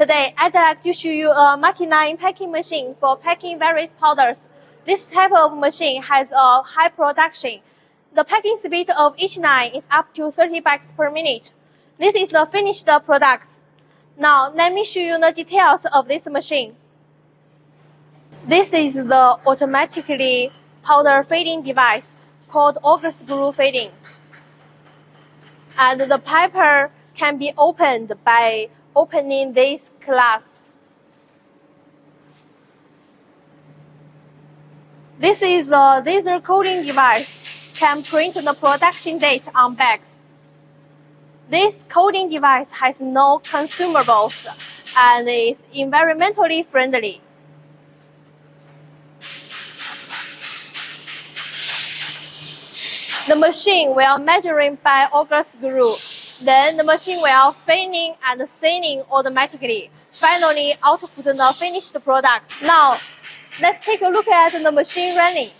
Today, I'd like to show you a multi-line packing machine for packing various powders. This type of machine has a high production. The packing speed of each line is up to 30 bags per minute. This is the finished products. Now, let me show you the details of this machine. This is the automatically powder feeding device called Auger screw feeding. And the paper can be opened by opening these clasps. This is a laser coding device, can print the production date on bags. This coding device has no consumables and is environmentally friendly. The machine will measuring by Auger screw. Then the machine will filling and sealing automatically. Finally, output the finished product. Now, let's take a look at the machine running.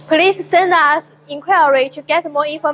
Please send us inquiry to get more information.